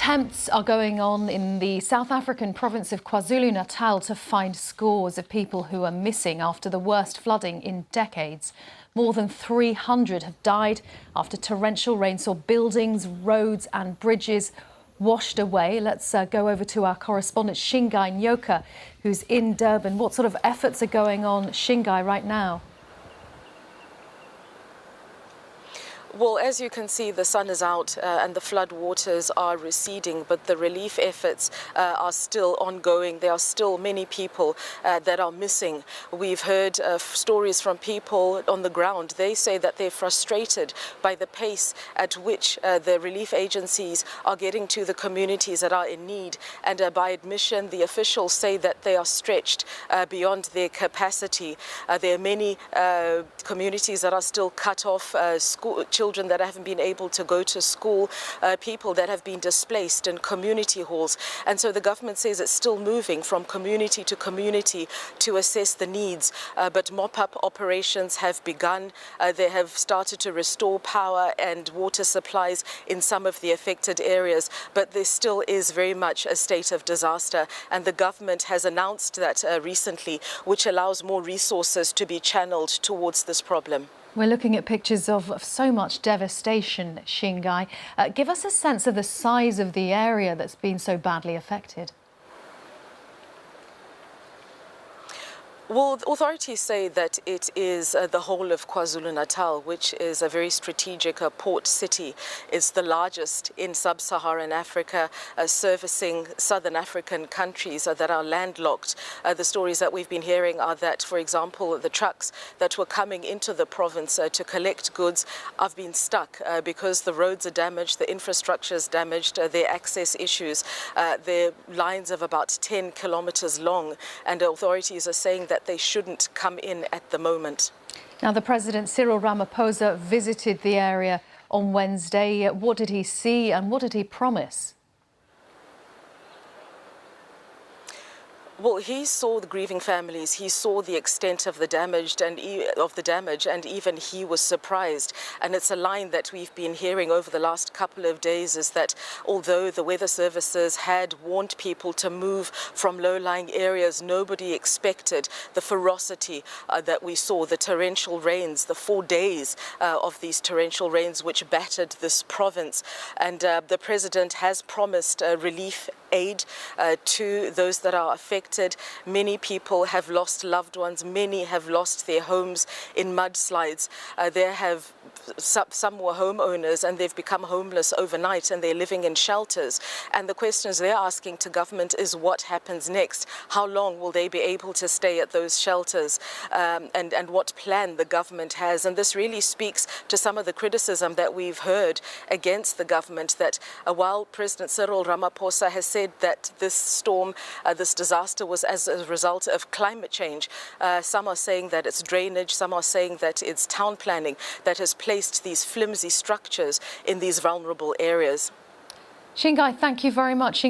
Attempts are going on in the South African province of KwaZulu-Natal to find scores of people who are missing after the worst flooding in decades. More than 300 have died after torrential rain saw buildings, roads and bridges washed away. Let's go over to our correspondent Shingai Nyoka, who's in Durban. What sort of efforts are going on, Shingai, right now? Well, as you can see, the sun is out and the flood waters are receding, but the relief efforts are still ongoing. There are still many people that are missing. We've heard stories from people on the ground. They say that they're frustrated by the pace at which the relief agencies are getting to the communities that are in need. And by admission, the officials say that they are stretched beyond their capacity. There are many communities that are still cut off, children that haven't been able to go to school, people that have been displaced in community halls. And so the government says it's still moving from community to community to assess the needs. But mop-up operations have begun. They have started to restore power and water supplies in some of the affected areas. But there still is very much a state of disaster. And the government has announced that recently, which allows more resources to be channeled towards this problem. We're looking at pictures of so much devastation, Shingai. Give us a sense of the size of the area that's been so badly affected. Well, authorities say that it is the whole of KwaZulu-Natal, which is a very strategic port city. It's the largest in sub-Saharan Africa, servicing southern African countries that are landlocked. The stories that we've been hearing are that, for example, the trucks that were coming into the province to collect goods have been stuck because the roads are damaged, the infrastructure is damaged, there are access issues. There are lines of about 10 kilometers long, and authorities are saying that they shouldn't come in at the moment. Now, the President Cyril Ramaphosa visited the area on Wednesday. What did he see and what did he promise? Well, he saw the grieving families, he saw the extent of the damage and even he was surprised. And it's a line that we've been hearing over the last couple of days, is that although the weather services had warned people to move from low-lying areas, nobody expected the ferocity that we saw, the torrential rains, the 4 days of these torrential rains which battered this province. And the president has promised relief aid to those that are affected. Many people have lost loved ones. Many have lost their homes in mudslides. Some were homeowners and they've become homeless overnight and they're living in shelters. And the questions they're asking to government is what happens next? How long will they be able to stay at those shelters? And what plan the government has? And this really speaks to some of the criticism that we've heard against the government, that while President Cyril Ramaphosa has said that this storm, this disaster was as a result of climate change, some are saying that it's drainage, some are saying that it's town planning that has placed these flimsy structures in these vulnerable areas. Shingai, thank you very much.